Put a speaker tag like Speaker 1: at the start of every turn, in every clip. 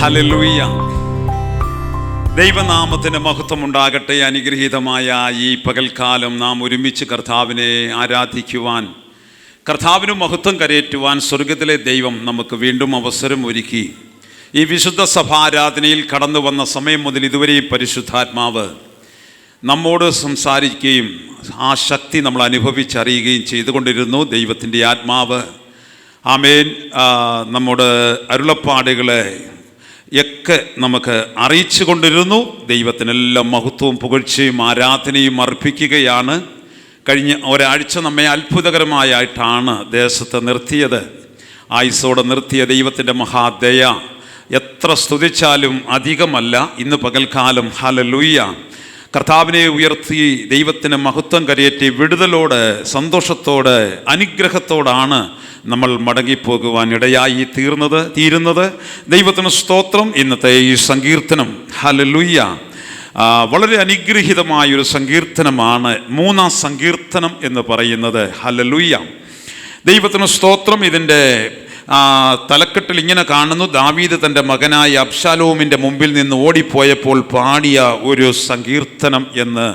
Speaker 1: Hallelujah. ദൈവനാമത്തിന് മഹത്വം ഉണ്ടാകട്ടെ. അനുഗ്രഹീതമായ ഈ പകൽക്കാലം നാം ഒരുമിച്ച് കർത്താവിനെ ആരാധിക്കുവാൻ, കർത്താവിന് മഹത്വം കരയേറ്റുവാൻ സ്വർഗത്തിലെ ദൈവം നമുക്ക് വീണ്ടും അവസരം ഒരുക്കി. ഈ വിശുദ്ധ സഭാരാധനയിൽ കടന്നു വന്ന സമയം മുതൽ ഇതുവരെ പരിശുദ്ധാത്മാവ് നമ്മോട് സംസാരിക്കുകയും ആ ശക്തി നമ്മൾ അനുഭവിച്ചറിയുകയും ചെയ്തുകൊണ്ടിരുന്നു. ദൈവത്തിൻ്റെ ആത്മാവ് ആമേൻ നമ്മുടെ അരുളപ്പാടുകളെ ഒക്കെ നമുക്ക് അറിയിച്ചു കൊണ്ടിരുന്നു. ദൈവത്തിനെല്ലാം മഹത്വവും പുകഴ്ചയും ആരാധനയും അർപ്പിക്കുകയാണ്. കഴിഞ്ഞ ഒരാഴ്ച നമ്മെ അത്ഭുതകരമായിട്ടാണ് ദേശത്ത് നിർത്തിയത്. ആയുസ്സോടെ നിർത്തിയ ദൈവത്തിൻ്റെ മഹാദയ എത്ര സ്തുതിച്ചാലും അധികമല്ല. ഇന്ന് പകൽക്കാലം ഹല്ലേലൂയ കർത്താവിനെ ഉയർത്തി ദൈവത്തിന് മഹത്വം കരയേറ്റി വിടുതലോടെ, സന്തോഷത്തോടെ, അനുഗ്രഹത്തോടാണ് നമ്മൾ മടങ്ങിപ്പോകുവാൻ ഇടയായി തീരുന്നത്. ദൈവത്തിന് സ്തോത്രം. ഇന്നത്തെ ഈ സങ്കീർത്തനം ഹല്ലേലൂയ വളരെ അനുഗ്രഹീതമായൊരു സങ്കീർത്തനമാണ്. 3-ാം സങ്കീർത്തനം എന്ന് പറയുന്നത്. ഹല്ലേലൂയ ദൈവത്തിന് സ്തോത്രം. ഇതിൻ്റെ തലക്കെട്ടിൽ ഇങ്ങനെ കാണുന്നു: ദാവീദ് തൻ്റെ മകനായ അബ്ശാലോമിൻ്റെ മുമ്പിൽ നിന്ന് ഓടിപ്പോയപ്പോൾ പാടിയ ഒരു സങ്കീർത്തനം എന്ന്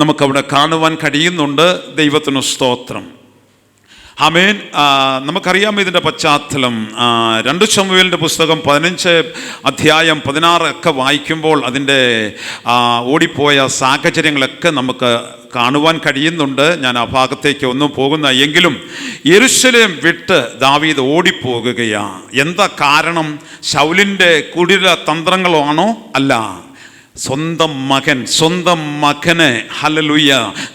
Speaker 1: നമുക്കവിടെ കാണുവാൻ കഴിയുന്നുണ്ട്. ദൈവത്തിന് സ്തോത്രം. ആമേൻ. നമുക്കറിയാം ഇതിൻ്റെ പശ്ചാത്തലം. 2 ശമൂവേലിൻ്റെ പുസ്തകം 15 അധ്യായം 16 ഒക്കെ വായിക്കുമ്പോൾ അതിൻ്റെ ഓടിപ്പോയ സാഹചര്യങ്ങളൊക്കെ നമുക്ക് കാണുവാൻ കഴിയുന്നുണ്ട്. ഞാൻ ആ ഭാഗത്തേക്ക് ഒന്നും പോകുന്ന എങ്കിലും യെരൂശലേം വിട്ട് ദാവീദ് ഓടിപ്പോകുകയാണ്. എന്താ കാരണം? ശൗലിൻ്റെ കുടില തന്ത്രങ്ങളാണോ? അല്ല, സ്വന്തം മകനെ ഹല്ലേലൂയ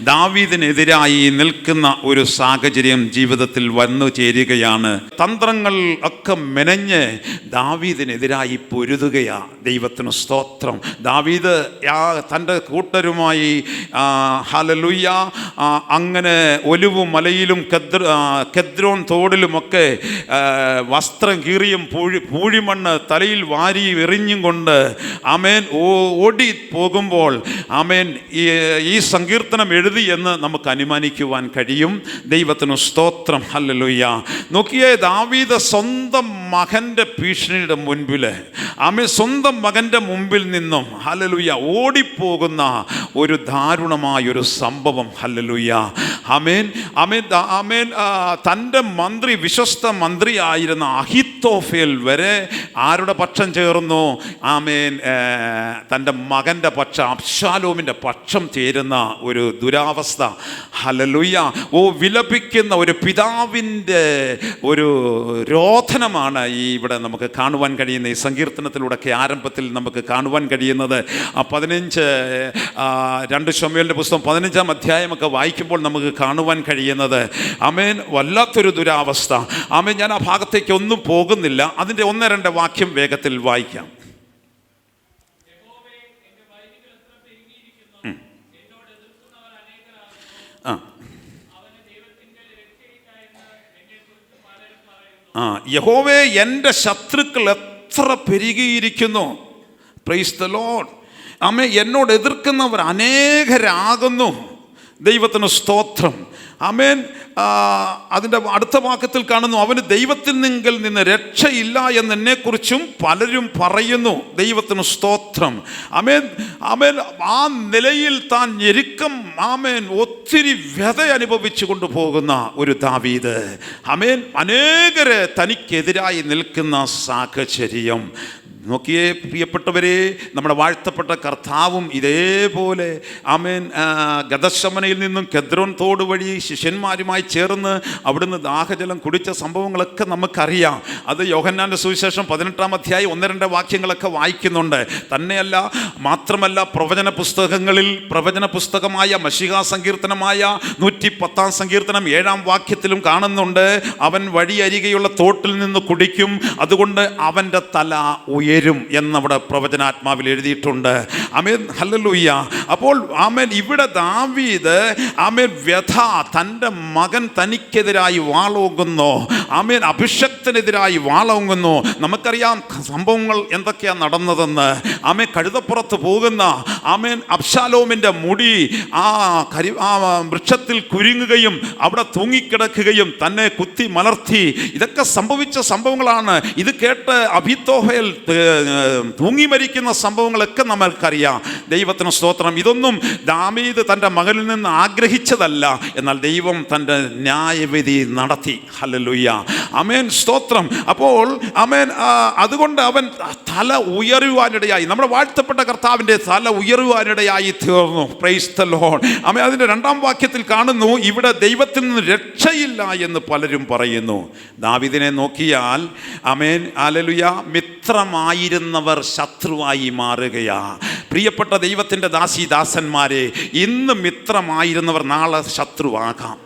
Speaker 1: ദാവീദിനെതിരായി നിൽക്കുന്ന ഒരു സാഹചര്യം ജീവിതത്തിൽ വന്നു ചേരുകയാണ്. തന്ത്രങ്ങൾ ഒക്കെ മെനഞ്ഞ് ദാവീദിനെതിരായി പൊരുതുകയാണ്. ദൈവത്തിന് സ്തോത്രം. ദാവീദ് തൻ്റെ കൂട്ടരുമായി ഹല്ലേലൂയ അങ്ങനെ ഒലിവ് മലയിലും കെദ്രോൻ തോടിലുമൊക്കെ വസ്ത്രം കീറിയും പൂഴിമണ്ണ് തലയിൽ വാരി എറിഞ്ഞും കൊണ്ട് ആമേൻ ഓടി പോകുമ്പോൾ ആമേൻ ഈ സങ്കീർത്തനം എഴുതി എന്ന് നമുക്ക് അനുമാനിക്കുവാൻ കഴിയും. ദൈവത്തിന് സ്തോത്രം. ഹല്ലേലൂയ. നോക്കിയേ, ദാവീദ് സ്വന്തം മകൻ്റെ ഭീഷണിയുടെ മുൻപിൽ ആമേൻ സ്വന്തം മകൻ്റെ മുമ്പിൽ നിന്നും ഹല്ലേലൂയ ഓടിപ്പോകുന്ന ഒരു ദാരുണമായൊരു സംഭവം. ഹല്ലേലൂയ. ആമേൻ ആമേൻ ആമേൻ തൻ്റെ വിശ്വസ്ത മന്ത്രിയായിരുന്ന അഹിത്തോഫേൽ വരെ ആരുടെ പക്ഷം ചേർന്നു? ആമേൻ തൻ്റെ മകൻ്റെ പക്ഷം, അബ്ശാലോമിൻ്റെ പക്ഷം ചേരുന്ന ഒരു ദുരാവസ്ഥ. ഹല്ലേലൂയ. വിലപിക്കുന്ന ഒരു പിതാവിൻ്റെ ഒരു രോധനമാണ് ഇവിടെ നമുക്ക് കാണുവാൻ കഴിയുന്ന ഈ സങ്കീർത്തനത്തിലൂടെയൊക്കെ ആരംഭത്തിൽ നമുക്ക് കാണുവാൻ കഴിയുന്നത്. 2 ശമൂവേലിൻ്റെ പുസ്തകം 15-ാം അധ്യായമൊക്കെ വായിക്കുമ്പോൾ നമുക്ക് കാണുവാൻ കഴിയുന്നത് ആമേൻ വല്ലാത്തൊരു ദുരാവസ്ഥ. ആമേൻ ഞാൻ ആ ഭാഗത്തേക്ക് ഒന്നും പോകുന്നില്ല. അതിൻ്റെ 1-2 വാക്യം വേഗത്തിൽ വായിക്കാം. യഹോവേ, എൻ്റെ ശത്രുക്കൾ എത്ര പെരുകിയിരിക്കുന്നു. Praise the lord. ആമേൻ. എന്നോട് എതിർക്കുന്നവർ അനേകരാകുന്നു. ദൈവത്തിന് സ്തോത്രം. ആമേൻ. അതിൻ്റെ അടുത്ത വാക്യത്തിൽ കാണുന്നു: അവന് ദൈവത്തിൽ നിന്ന് രക്ഷയില്ല എന്നെക്കുറിച്ചും പലരും പറയുന്നു. ദൈവത്തിന് സ്തോത്രം. ആമേൻ ആമേൻ. ആ നിലയിൽ താൻ ഞെരുക്കം ആമേൻ ഒത്തിരി വ്യഥ അനുഭവിച്ചു കൊണ്ടുപോകുന്ന ഒരു ദാവീദ്. ആമേൻ. അനേകരെ തനിക്കെതിരായി നിൽക്കുന്ന സാഹചര്യം. നോക്കിയേ പ്രിയപ്പെട്ടവരെ, നമ്മുടെ വാഴ്ത്തപ്പെട്ട കർത്താവും ഇതേപോലെ ആമേൻ ഗദശമനയിൽ നിന്നും കെദ്രോൻ തോട് വഴി ശിഷ്യന്മാരുമായി ചേർന്ന് അവിടുന്ന് ദാഹജലം കുടിച്ച സംഭവങ്ങളൊക്കെ നമുക്കറിയാം. അത് യോഹന്നാൻ്റെ സുവിശേഷം 18-ാം അധ്യായം 1-2 വാക്യങ്ങളൊക്കെ വായിക്കുന്നുണ്ട്. തന്നെയല്ല, മാത്രമല്ല പ്രവചന പുസ്തകമായ മശിഹാ സങ്കീർത്തനമായ 110-ാം സങ്കീർത്തനം 7-ാം വാക്യത്തിലും കാണുന്നുണ്ട്: അവൻ വഴിയരികെയുള്ള തോട്ടിൽ നിന്ന് കുടിക്കും, അതുകൊണ്ട് അവൻ്റെ തല ഉയരും എന്നവിടെ പ്രവചനാത്മാവിൽ എഴുതിയിട്ടുണ്ട്. ആമേൻ. ഹല്ലേലൂയ. അപ്പോൾ ആമേൻ ഇവിടെ ദാവീദ് ആമേൻ വ്യഥ, തൻ്റെ മകൻ തനിക്കെതിരായി വാളോങ്ങുന്നു. ആമേൻ അഭിഷക്തനെതിരായി വാളോങ്ങുന്നു. നമുക്കറിയാം സംഭവങ്ങൾ എന്തൊക്കെയാണ് നടന്നതെന്ന്. ആമേൻ കഴുതപ്പുറത്ത് പോകുന്ന ആമേൻ അബ്ശാലോമിൻ്റെ മുടി ആ വൃക്ഷത്തിൽ കുരുങ്ങുകയും അവിടെ തൂങ്ങിക്കിടക്കുകയും തന്നെ കുത്തി മലർത്തി. ഇതൊക്കെ സംഭവിച്ച സംഭവങ്ങളാണ്. ഇത് കേട്ട് അബീത്തോഫേൽ തൂങ്ങി മരിക്കുന്ന സംഭവങ്ങളൊക്കെ നമ്മൾക്കറിയാം. ദൈവത്തിന് സ്തോത്രം. ഇതൊന്നും ദാവീദ് തൻ്റെ മകനിൽ നിന്ന് ആഗ്രഹിച്ചതല്ല, എന്നാൽ ദൈവം തൻ്റെ ന്യായവിധി നടത്തി. ഹല്ലേലൂയ, ആമേൻ, സ്തോത്രം. അപ്പോൾ ആമേൻ, അതുകൊണ്ട് അവൻ തല ഉയരുവാനിടയായി, നമ്മുടെ വാഴ്ത്തപ്പെട്ട കർത്താവിൻ്റെ തല ഉയരുവാനിടയായി തീർന്നു. Praise the lord. ആമേൻ. അതിൻ്റെ 2-ാം വാക്യത്തിൽ കാണുന്നു, ഇവിടെ ദൈവത്തിൽ നിന്ന് രക്ഷയില്ല എന്ന് പലരും പറയുന്നു. ദാവീദിനെ നോക്കിയാൽ ആമേൻ, ഹല്ലേലൂയ, മിത്രമായിരുന്നവർ ശത്രുവായി മാറുകയാ. പ്രിയപ്പെട്ട ദൈവത്തിൻ്റെ ദാസന്മാരെ, ഇന്ന് മിത്രമായിരുന്നവർ നാളെ ശത്രുവാകാം.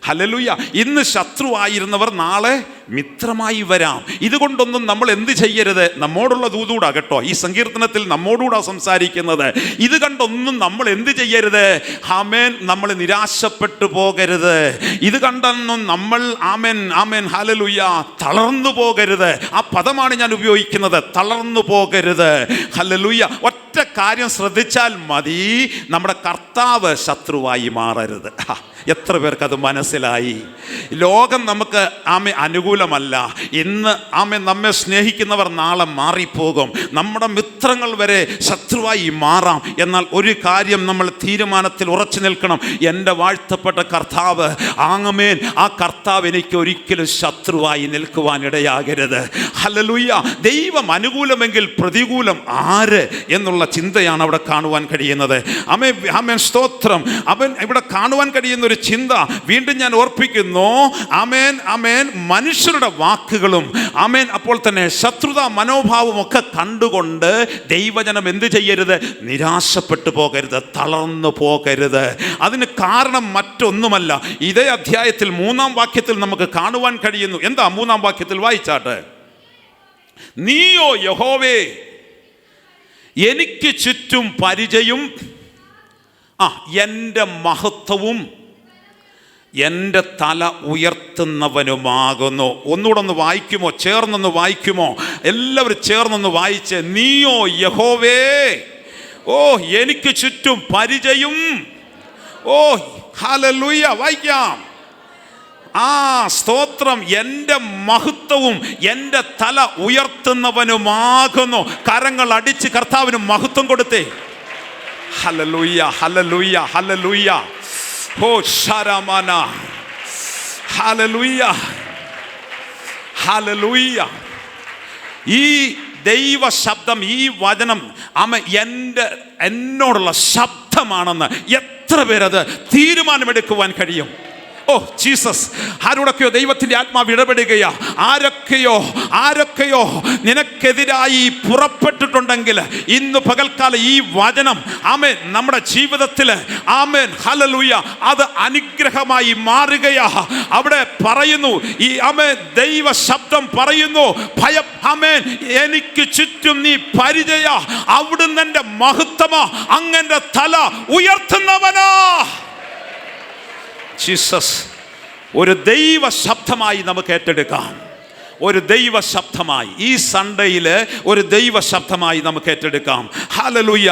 Speaker 1: ഹല്ലേലൂയ. ഇന്ന് ശത്രുവായിരുന്നവർ നാളെ മിത്രമായി വരാം. ഇതുകൊണ്ടൊന്നും നമ്മൾ എന്ത് ചെയ്യരുത്? നമ്മോടുള്ള ദൂതൂടാ കേട്ടോ, ഈ സങ്കീർത്തനത്തിൽ നമ്മോടുകൂടാ സംസാരിക്കുന്നത്. ഇത് കണ്ടൊന്നും നമ്മൾ എന്ത് ചെയ്യരുത്? ആമേൻ, നമ്മൾ നിരാശപ്പെട്ടു പോകരുത്. ഇത് കണ്ടൊന്നും നമ്മൾ ആമേൻ ആമേൻ ഹല്ലേലൂയ തളർന്നു പോകരുത്. ആ പദമാണ് ഞാൻ ഉപയോഗിക്കുന്നത്, തളർന്നു പോകരുത്. ഹല്ലേലൂയ. ഒറ്റ കാര്യം ശ്രദ്ധിച്ചാൽ മതി, നമ്മുടെ കർത്താവ് ശത്രുവായി മാറരുത്. എത്ര പേർക്കത് മനസ്സിലായി? ലോകം നമുക്ക് അനുകൂലമല്ല. ഇന്ന് നമ്മെ സ്നേഹിക്കുന്നവർ നാളെ മാറിപ്പോകും. നമ്മുടെ മിത്രങ്ങൾ വരെ ശത്രുവായി മാറാം. എന്നാൽ ഒരു കാര്യം നമ്മൾ തീരുമാനത്തിൽ ഉറച്ചു നിൽക്കണം. എൻ്റെ വാഴ്ത്തപ്പെട്ട കർത്താവ്, ആമേൻ, ആ കർത്താവ് എനിക്ക് ഒരിക്കലും ശത്രുവായി നിൽക്കുവാനിടയാകരുത്. ഹല്ലേലൂയ. ദൈവം അനുകൂലമെങ്കിൽ പ്രതികൂലം ആര് എന്നുള്ള ചിന്തയാണ് അവിടെ കാണുവാൻ കഴിയുന്നത്. ആമേൻ, സ്തോത്രം. അവൻ ഇവിടെ കാണുവാൻ കഴിയുന്ന ഒരു ചിന്ത വീണ്ടും ഞാൻ ഓർപ്പിക്കുന്നു. ആമേൻ ആമേൻ, മനുഷ്യരുടെ വാക്കുകളും ആമേൻ അപ്പോൾ തന്നെ ശത്രുതാ മനോഭാവം ഒക്കെ കണ്ടുകൊണ്ട് ദൈവജനം എന്ത് ചെയ്യരുത്? നിരാശപ്പെട്ടു പോകരുത്, തളർന്നു പോകരുത്. അതിന് കാരണം മറ്റൊന്നുമല്ല. ഇതേ അധ്യായത്തിൽ 3-ാം വാക്യത്തിൽ നമുക്ക് കാണുവാൻ കഴിയുന്നു. എന്താ 3-ാം വാക്യത്തിൽ? വായിച്ചാട്ടെ. നീയോ യഹോവേ എനിക്ക് ചുറ്റും പരിചയും എൻ്റെ മഹത്വവും എൻ്റെ തല ഉയർത്തുന്നവനുമാകുന്നു. ഒന്നുകൂടെ ഒന്ന് വായിക്കുമോ? ചേർന്നൊന്ന് വായിക്കുമോ? എല്ലാവരും ചേർന്നൊന്ന് വായിച്ച്. നീയോ യഹോവേ, എനിക്ക് ചുറ്റും പരിചയും, ഹല്ലേലൂയ, വായിക്കാം. സ്തോത്രം. എൻ്റെ മഹത്വവും എൻ്റെ തല ഉയർത്തുന്നവനുമാകുന്നു. കരങ്ങൾ അടിച്ച് കർത്താവിന് മഹത്വം കൊടുത്തേ. Hallelujah, hallelujah, hallelujah. Hallelujah, hallelujah. ഈ ദൈവ ശബ്ദം, ഈ വചനം എന്നോടുള്ള ശബ്ദമാണെന്ന് എത്ര പേരത് തീരുമാനമെടുക്കുവാൻ കഴിയും? ജീസസ്. ആരോടൊക്കെയോ ദൈവത്തിൻ്റെ ആത്മാവ് ഇടപെടുകയാ. ആരൊക്കെയോ നിനക്കെതിരായി പുറപ്പെട്ടിട്ടുണ്ടെങ്കിൽ ഇന്ന് പകൽക്കാലം ഈ വചനം ആമേൻ നമ്മുടെ ജീവിതത്തിൽ ആമേൻ ഹല്ലേലൂയ അത് അനുഗ്രഹമായി മാറുകയാ. അവിടെ പറയുന്നു, ഈ ആമേൻ ദൈവ ശബ്ദം പറയുന്നു, ഭയം ആമേൻ എനിക്ക് ചുറ്റും നീ പരിചയ, അവിടുന്ന് എൻ്റെ മഹത്വമാ, അങ്ങന്റെ തല ഉയർത്തുന്നവനാ. ജീസസ്. ഒരു ദൈവ ശബ്ദമായി നമുക്ക് ഏറ്റെടുക്കാം. ഒരു ദൈവ ശബ്ദമായി ഈ സൺഡേയിൽ ഒരു ദൈവ ശബ്ദമായി നമുക്ക് ഏറ്റെടുക്കാം. ഹല്ലേലൂയ.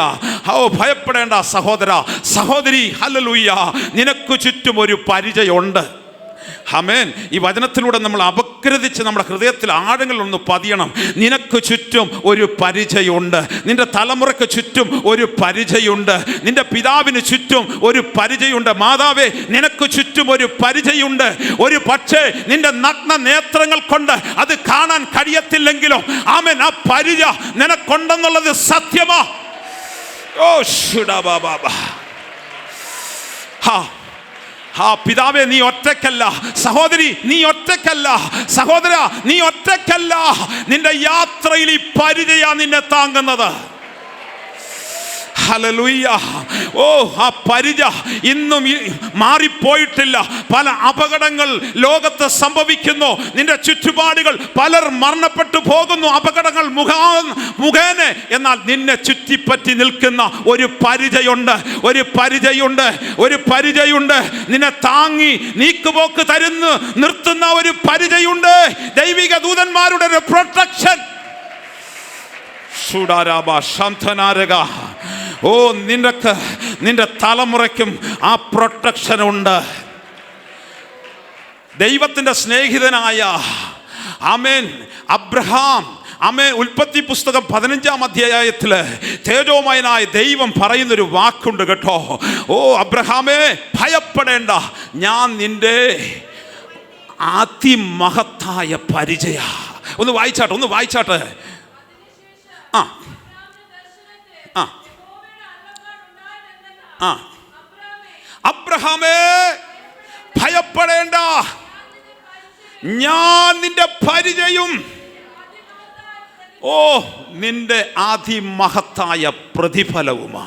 Speaker 1: ഭയപ്പെടേണ്ട സഹോദര സഹോദരി. ഹല്ലേലൂയ. നിനക്ക് ചുറ്റും ഒരു പരിചയമുണ്ട്. ആമേൻ. ഈ വചനത്തിലൂടെ നമ്മൾ അപഗ്രഥിച്ച് നമ്മുടെ ഹൃദയത്തിൽ ആഴങ്ങളൊന്ന് പതിയണം. നിനക്ക് ചുറ്റും ഒരു പരിചയമുണ്ട്. നിന്റെ തലമുറയ്ക്ക് ചുറ്റും ഒരു പരിചയമുണ്ട്. നിന്റെ പിതാവിന് ചുറ്റും ഒരു പരിചയമുണ്ട്. മാതാവേ, നിനക്ക് ചുറ്റും ഒരു പരിചയമുണ്ട്. ഒരു പക്ഷേ നിന്റെ നഗ്ന നേത്രങ്ങൾ കൊണ്ട് അത് കാണാൻ കഴിയത്തില്ലെങ്കിലും ആമേൻ ആ പരിചയ നിനക്കുണ്ടെന്നുള്ളത് സത്യമാ. പിതാവേ, നീ ഒറ്റക്കല്ല. സഹോദരി, നീ ഒറ്റക്കല്ല. സഹോദര, നീ ഒറ്റക്കല്ല. നിന്റെ യാത്രയിൽ ഈ പരിചയ നിന്നെ താങ്ങുന്നത്. ഹല്ലേലൂയ. ഓ, ആ പരിച ഇന്നും മാറിപ്പോയിട്ടില്ല. പല അപകടങ്ങൾ ലോകത്ത് സംഭവിക്കുന്നു. നിന്റെ ചുറ്റുപാടുകൾ പലർ മരണപ്പെട്ടു പോകുന്നു അപകടങ്ങൾ മുഖേന. എന്നാൽ നിന്നെ ചുറ്റിപ്പറ്റി നിൽക്കുന്ന ഒരു പരിചയുണ്ട്, ഒരു പരിചയുണ്ട്, ഒരു പരിചയുണ്ട്. നിന്നെ താങ്ങി നീക്കുപോക്ക് തരുന്നു നിർത്തുന്ന ഒരു പരിചയുണ്ട്. ദൈവിക ദൂതന്മാരുടെ ഒരു പ്രൊട്ടക്ഷൻ. ഓ, നിന്റെ തലമുറയ്ക്കും ആ പ്രൊട്ടക്ഷൻ ഉണ്ട്. ദൈവത്തിൻ്റെ സ്നേഹിതനായ ആമേൻ അബ്രഹാം, ആമേൻ, ഉൽപ്പത്തി പുസ്തകം 15-ാം അധ്യായത്തിൽ തേജോമയനായ ദൈവം പറയുന്നൊരു വാക്കുണ്ട് കേട്ടോ. ഓ അബ്രഹാമേ, ഭയപ്പെടേണ്ട, ഞാൻ നിന്റെ അതിമഹത്തായ പരിചയ. ഒന്ന് വായിച്ചാട്ടെ. ആ ആ ആ അബ്രഹാമേ, ഭയപ്പെടേണ്ട, ഞാൻ നിന്റെ പരിചയം, ഓ നിന്റെ അതിമഹത്തായ പ്രതിഫലവുമാ.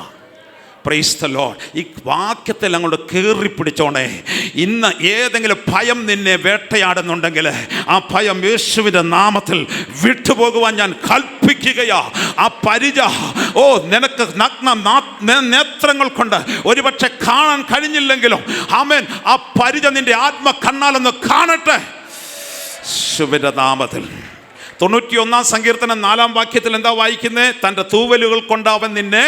Speaker 1: Price the Lord. ഈ വാക്യത്തിൽ അങ്ങോട്ട് കയറി പിടിച്ചോണേ. ഇന്ന് ഏതെങ്കിലും ഭയം നിന്നെ വേട്ടയാടുന്നുണ്ടെങ്കിൽ ആ ഭയം യേശുവിൻ്റെ നാമത്തിൽ വിട്ടുപോകുവാൻ ഞാൻ കൽപ്പിക്കുകയാ. ആ പരിച, ഓ നിനക്ക് നഗ്ന നേത്രങ്ങൾ കൊണ്ട് ഒരുപക്ഷെ കാണാൻ കഴിഞ്ഞില്ലെങ്കിലും ആമേൻ, ആ പരിച നിന്റെ ആത്മ കണ്ണാലൊന്ന് കാണട്ടെ യേശുവിൻ്റെ നാമത്തിൽ. 91-ാം സങ്കീർത്തനം 4-ാം വാക്യത്തിൽ എന്താ വായിക്കുന്നത്? തൻ്റെ തൂവലുകൾ കൊണ്ട് അവൻ നിന്നെ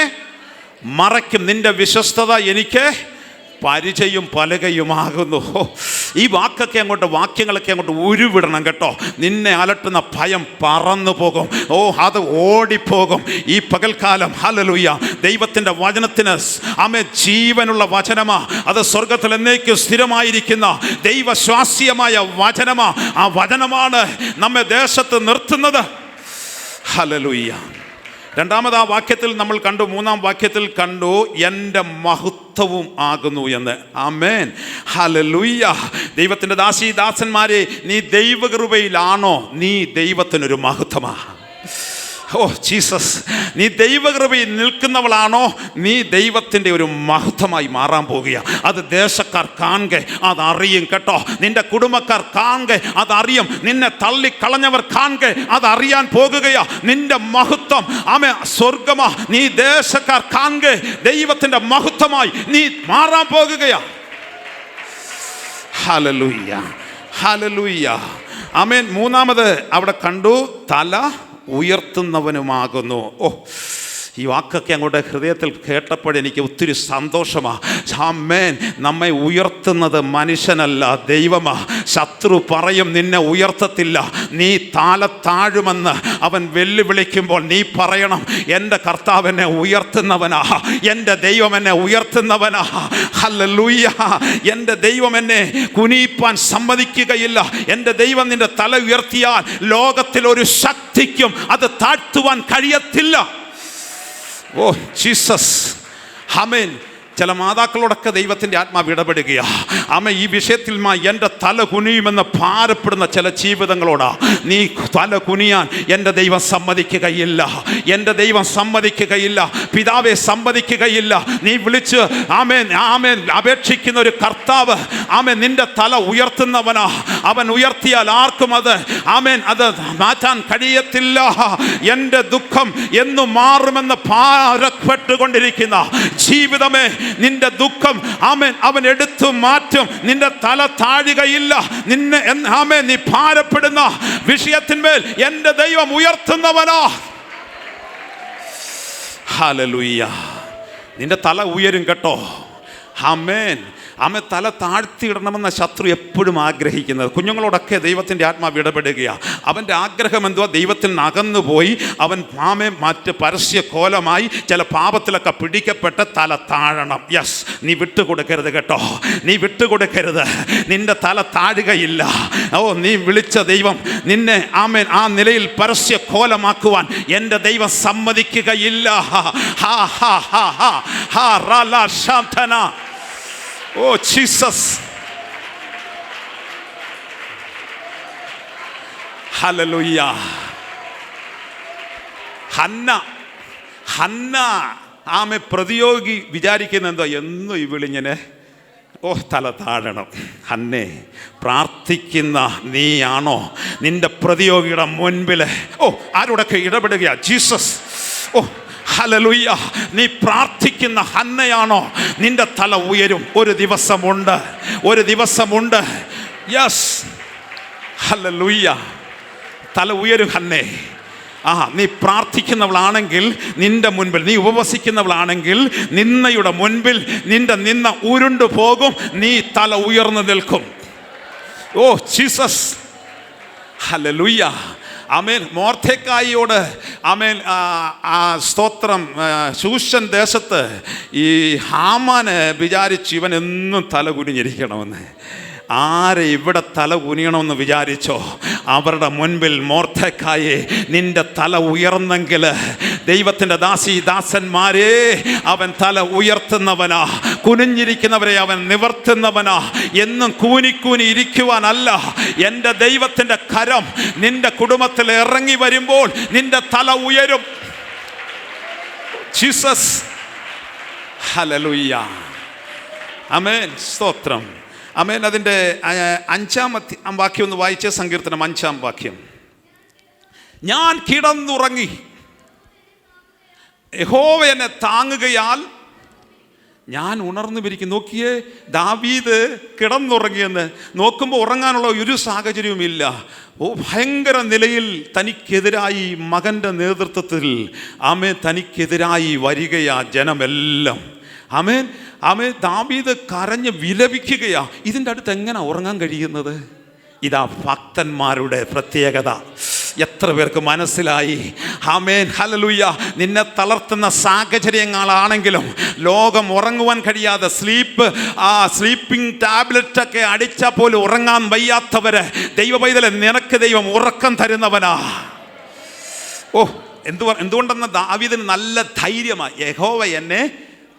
Speaker 1: മറയ്ക്കും, നിന്റെ വിശ്വസ്തത എനിക്ക് പരിചയം പലകയുമാകുന്നു. ഈ വാക്യങ്ങളൊക്കെ അങ്ങോട്ട് ഉരുവിടണം കേട്ടോ. നിന്നെ അലട്ടുന്ന ഭയം പറന്നു പോകും. ഓ, അത് ഓടിപ്പോകും ഈ പകൽക്കാലം. ഹല്ലേലൂയ. ദൈവത്തിൻ്റെ വചനത്തിന് ആമേൻ ജീവനുള്ള വചനമാ. അത് സ്വർഗത്തിൽ എന്നേക്കും സ്ഥിരമായിരിക്കുന്ന ദൈവശ്വാസ്യമായ വചനമാ. ആ വചനമാണ് നമ്മെ ദേശത്ത് നിർത്തുന്നത്. ഹല്ലേലൂയ. രണ്ടാമത് ആ വാക്യത്തിൽ നമ്മൾ കണ്ടു, 3-ാം വാക്യത്തിൽ കണ്ടു, എൻ്റെ മഹത്വവും ആകുന്നു എന്ന്. ആമേൻ, ഹല്ലേലൂയ. ദൈവത്തിൻ്റെ ദാസന്മാരെ, നീ ദൈവകൃപയിലാണോ? നീ ദൈവത്തിനൊരു മഹത്വമാ. ഓ ജീസസ്, നീ ദൈവകൃപയിൽ നിൽക്കുന്നവളാണോ? നീ ദൈവത്തിൻ്റെ ഒരു മഹത്വമായി മാറാൻ പോകുക. അത് ദേശക്കാർ കാണുക, അതറിയും കേട്ടോ. നിന്റെ കുടുംബക്കാർ കാണുക, അതറിയും. നിന്നെ തള്ളിക്കളഞ്ഞവർ കാണുക, അതറിയാൻ പോകുകയാ. നിന്റെ മഹത്വം ആമേ സ്വർഗമാ. നീ ദേശക്കാർ കാണുക, ദൈവത്തിൻ്റെ മഹത്വമായി നീ മാറാൻ പോകുകയാ. Hallelujah, hallelujah. ആമേൻ. 3-ാമത് അവിടെ കണ്ടു, തല ഉയർത്തുന്നവനുമാകുന്നു. ഓ, ഈ വാക്കൊക്കെ അങ്ങോട്ട് ഹൃദയത്തിൽ കേട്ടപ്പോഴെനിക്ക് ഒത്തിരി സന്തോഷമാണ്. ആമേൻ. നമ്മെ ഉയർത്തുന്നത് മനുഷ്യനല്ല, ദൈവമാ. ശത്രു പറയും നിന്നെ ഉയർത്തത്തില്ല, നീ താഴുമെന്ന് അവൻ വെല്ലുവിളിക്കുമ്പോൾ നീ പറയണം, എൻ്റെ കർത്താവ് എന്നെ ഉയർത്തുന്നവനാ, എൻ്റെ ദൈവം എന്നെ ഉയർത്തുന്നവനാ. ഹല്ലേലൂയ. എൻ്റെ ദൈവം എന്നെ കുനിയിപ്പാൻ സമ്മതിക്കുകയില്ല. എൻ്റെ ദൈവം നിന്റെ തല ഉയർത്തിയാൽ ലോകത്തിൽ ഒരു ശക്തിക്കും അത് താഴ്ത്തുവാൻ കഴിയത്തില്ല. ഓ ജീസസ്, ആമേൻ. ചില മാതാക്കളോടൊക്കെ ദൈവത്തിൻ്റെ ആത്മാവ് ഇടപെടുകയാ. ആമേൻ. ഈ വിഷയത്തിൽ എൻ്റെ തല കുനിയുമെന്ന് ഭാരപ്പെടുന്ന ചില ജീവിതങ്ങളോടാ, നീ തല കുനിയാൻ എൻ്റെ ദൈവം സമ്മതിക്കുകയില്ല, എൻ്റെ ദൈവം സമ്മതിക്കുകയില്ല, പിതാവെ സമ്മതിക്കുകയില്ല. നീ വിളിച്ച് ആമേൻ ആമേൻ അപേക്ഷിക്കുന്ന ഒരു കർത്താവ്, ആമേൻ, നിന്റെ തല ഉയർത്തുന്നവനാ. അവൻ ഉയർത്തിയാൽ ആർക്കും അത് ആമേൻ അത് മാറ്റാൻ കഴിയത്തില്ല. എൻ്റെ ദുഃഖം എന്നു മാറുമെന്ന് ഭാരപ്പെട്ടുകൊണ്ടിരിക്കുന്ന ജീവിതമേ, നിന്റെ ദുഃഖം ആമേൻ അവൻ എടുത്തു മാറ്റും. നിന്റെ തല താഴുകയില്ല. നിന്നെ ആമേൻ നീ ഭാരപ്പെടുന്ന വിഷയത്തിന്മേൽ എൻ്റെ ദൈവം ഉയർത്തുന്നവനാ. ഹല്ലേലൂയ. നിന്റെ തല ഉയരും കേട്ടോ. ആമേൻ. ആമേൻ. തല താഴ്ത്തിയിടണമെന്ന ശത്രു എപ്പോഴും ആഗ്രഹിക്കുന്നത്. കുഞ്ഞുങ്ങളോടൊക്കെ ദൈവത്തിൻ്റെ ആത്മാവ് ഇടപെടുകയാണ്. അവൻ്റെ ആഗ്രഹം എന്തുവാ? ദൈവത്തിൽ നിന്ന് അകന്നുപോയി അവൻ ആമേൻ മറ്റ് പരസ്യ കോലമായി ചില പാപത്തിലൊക്കെ പിടിക്കപ്പെട്ട് തല താഴണം. യെസ്, നീ വിട്ടുകൊടുക്കരുത് കേട്ടോ, നീ വിട്ടുകൊടുക്കരുത്. നിന്റെ തല താഴുകയില്ല. ഓ, നീ വിളിച്ച ദൈവം നിന്നെ ആമേൻ ആ നിലയിൽ പരസ്യ കോലമാക്കുവാൻ എൻ്റെ ദൈവം സമ്മതിക്കുകയില്ല. Oh Jesus, hallelujah. ഹന്ന പ്രതിയോഗി വിചാരിക്കുന്ന എന്തോ എന്നും ഇവിളിങ്ങനെ തല താഴണം. ഹന്നേ, പ്രാർത്ഥിക്കുന്ന നീയാണോ നിന്റെ പ്രതിയോഗിയുടെ മുൻപിൽ ആരോടൊക്കെ ഇടപെടുകയാ? ജീസസ്. ഹല്ലേലൂയ. നീ പ്രാർത്ഥിക്കുന്ന ഹന്നയാണോ? നിന്റെ തല ഉയരും. ഒരു ദിവസമുണ്ട്. യെസ്, ഹല്ലേലൂയ. തല ഉയരും ഹന്നേ. നീ പ്രാർത്ഥിക്കുന്നവളാണെങ്കിൽ നിന്റെ മുൻപിൽ, നീ ഉപവസിക്കുന്നവളാണെങ്കിൽ നിന്നയുടെ മുൻപിൽ നിന്റെ നിന്ന ഉരുണ്ടു പോകും. നീ തല ഉയർന്നു നിൽക്കും. Jesus, hallelujah. ആമേൻ. മൊർദെഖായിയോട് ആമേൻ സ്തോത്രം. ശൂഷൻ ദേശത്ത് ഈ ഹാമാന് വിചാരിച്ചു ഇവൻ എന്നും തല കുനിഞ്ഞിരിക്കണമെന്ന്. ആരെ ഇവിടെ തല കുനിയണമെന്ന് വിചാരിച്ചോ അവരുടെ മുൻപിൽ മൊർദെഖായി നിന്റെ തല ഉയർന്നെങ്കിൽ, ദൈവത്തിൻ്റെ ദാസന്മാരെ, അവൻ തല ഉയർത്തുന്നവനാ. കുനിഞ്ഞിരിക്കുന്നവരെ അവൻ നിവർത്തുന്നവനാ. എന്നും കൂനി ഇരിക്കുവാനല്ല. എൻ്റെ ദൈവത്തിൻ്റെ കരം നിന്റെ കുടുംബത്തിൽ ഇറങ്ങി വരുമ്പോൾ നിന്റെ തല ഉയരും. Jesus, hallelujah. ആമേൻ, സ്തോത്രം. ആമേൻ. അതിൻ്റെ 5-ാം വാക്യം ഒന്ന് വായിച്ച. സങ്കീർത്തനം 5-ാം വാക്യം. ഞാൻ കിടന്നുറങ്ങി, യഹോവ എന്നെ താങ്ങുകയാൽ ഞാൻ ഉണർന്നുമിരിക്കും. നോക്കിയേ, ദാവീദ് കിടന്നുറങ്ങിയെന്ന്. നോക്കുമ്പോൾ ഉറങ്ങാനുള്ള ഒരു സാഹചര്യവുമില്ല. ഭയങ്കര നിലയിൽ തനിക്കെതിരായി മകൻ്റെ നേതൃത്വത്തിൽ തനിക്കെതിരായി വരികയാ ജനമെല്ലാം. ആമേൻ. ദാവീദ് കരഞ്ഞ് വിലപിക്കുകയാ. ഇതിൻ്റെ അടുത്ത് എങ്ങനെ ഉറങ്ങാൻ കഴിയുന്നത്? ഇതാ ഭക്തന്മാരുടെ പ്രത്യേകത. എത്ര പേർക്ക് മനസ്സിലായി? ആമേൻ, ഹല്ലേലൂയ. നിന്നെ തളർത്തുന്ന സാഹചര്യങ്ങളാണെങ്കിലും, ലോകം ഉറങ്ങുവാൻ കഴിയാതെ സ്ലീപ്പിംഗ് ടാബ്ലറ്റൊക്കെ അടിച്ചാൽ പോലും ഉറങ്ങാൻ വയ്യാത്തവര്, ദൈവ പൈതലെ, നിനക്ക് ദൈവം ഉറക്കം തരുന്നവനാ. എന്തുകൊണ്ടെന്ന് ദാവീദിന് നല്ല ധൈര്യമാണ്. യഹോവ എന്നെ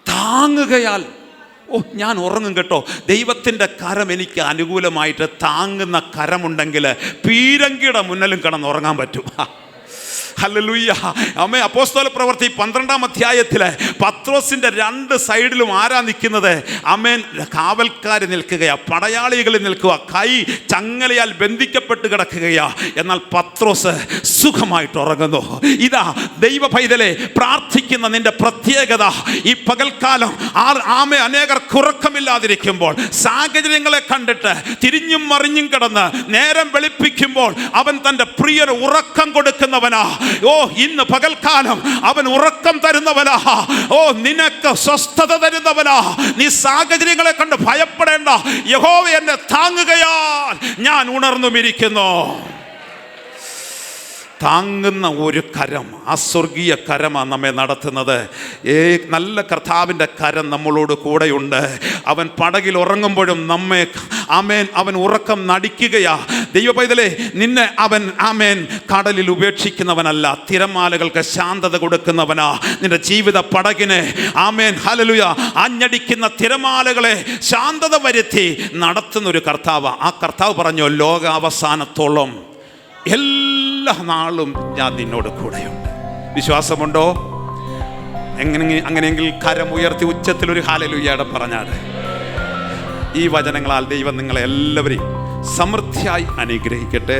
Speaker 1: താങ്ങുകയാൽ ഞാൻ ഉറങ്ങും കേട്ടോ. ദൈവത്തിൻ്റെ കരം എനിക്ക് അനുകൂലമായിട്ട് താങ്ങുന്ന കരമുണ്ടെങ്കിൽ പീരങ്കിയുടെ മുന്നിലും കിടന്നുറങ്ങാൻ പറ്റും. ഹല്ലേലൂയ. ആമേൻ. അപ്പോസ്തല പ്രവൃത്തി 12-ാം അധ്യായത്തിൽ പത്രോസിൻ്റെ 2 സൈഡിലും ആരാ നിൽക്കുന്നത്? ആമേൻ, കാവൽക്കാർ നിൽക്കുകയാ, പടയാളികൾ നിൽക്കുക, കൈ ചങ്ങലയാൽ ബന്ധിക്കപ്പെട്ട് കിടക്കുകയാ. എന്നാൽ പത്രോസ് സുഖമായിട്ട് ഉറങ്ങുന്നു. ഇതാ ദൈവ പൈതലെ, പ്രാർത്ഥിക്കുന്ന നിന്റെ പ്രത്യേകത. ഈ പകൽക്കാലം അനേകർക്ക് ഉറക്കമില്ലാതിരിക്കുമ്പോൾ, സാഹചര്യങ്ങളെ കണ്ടിട്ട് തിരിഞ്ഞും മറിഞ്ഞും കിടന്ന് നേരം വെളുപ്പിക്കുമ്പോൾ അവൻ തൻ്റെ പ്രിയന് ഉറക്കം കൊടുക്കുന്നവനാ. ഇന്ന് പകൽക്കാലം അവൻ ഉറക്കം തരുന്നവനാ. നിനക്ക് സ്വസ്ഥത തരുന്നവനാ. നീ സാഹചര്യങ്ങളെ കണ്ട് ഭയപ്പെടേണ്ട. യഹോവ എന്നെ താങ്ങുകയാൽ ഞാൻ ഉണർന്നുമിരിക്കുന്നു. താങ്ങുന്ന ഒരു കരം, ആ സ്വർഗീയ കരമാണ് നമ്മെ നടത്തുന്നത്. നല്ല കർത്താവിൻ്റെ കരം നമ്മളോട് കൂടെയുണ്ട്. അവൻ പടകിൽ ഉറങ്ങുമ്പോഴും നമ്മെ അവൻ ഉറക്കം നടിക്കുകയാ. ദൈവ പൈതലേ, നിന്നെ അവൻ കടലിൽ ഉപേക്ഷിക്കുന്നവനല്ല, തിരമാലകൾക്ക് ശാന്തത കൊടുക്കുന്നവനാ. നിന്റെ ജീവിത പടകിനെ ഹല്ലേലൂയ ആഞ്ഞടിക്കുന്ന തിരമാലകളെ ശാന്തത വരുത്തി നടത്തുന്ന ഒരു കർത്താവ്. ആ കർത്താവ് പറഞ്ഞു, ലോകാവസാനത്തോളം എല്ലാ നാളും ഞാൻ നിന്നോട് കൂടെയുണ്ട്. വിശ്വാസമുണ്ടോ? അങ്ങനെയെങ്കിൽ കരം ഉയർത്തി ഉച്ചത്തിലൊരു ഹല്ലേലൂയയുടെ പറഞ്ഞാട്. ഈ വചനങ്ങളാൽ ദൈവം നിങ്ങളെ എല്ലാവരെയും സമൃദ്ധിയായി അനുഗ്രഹിക്കട്ടെ.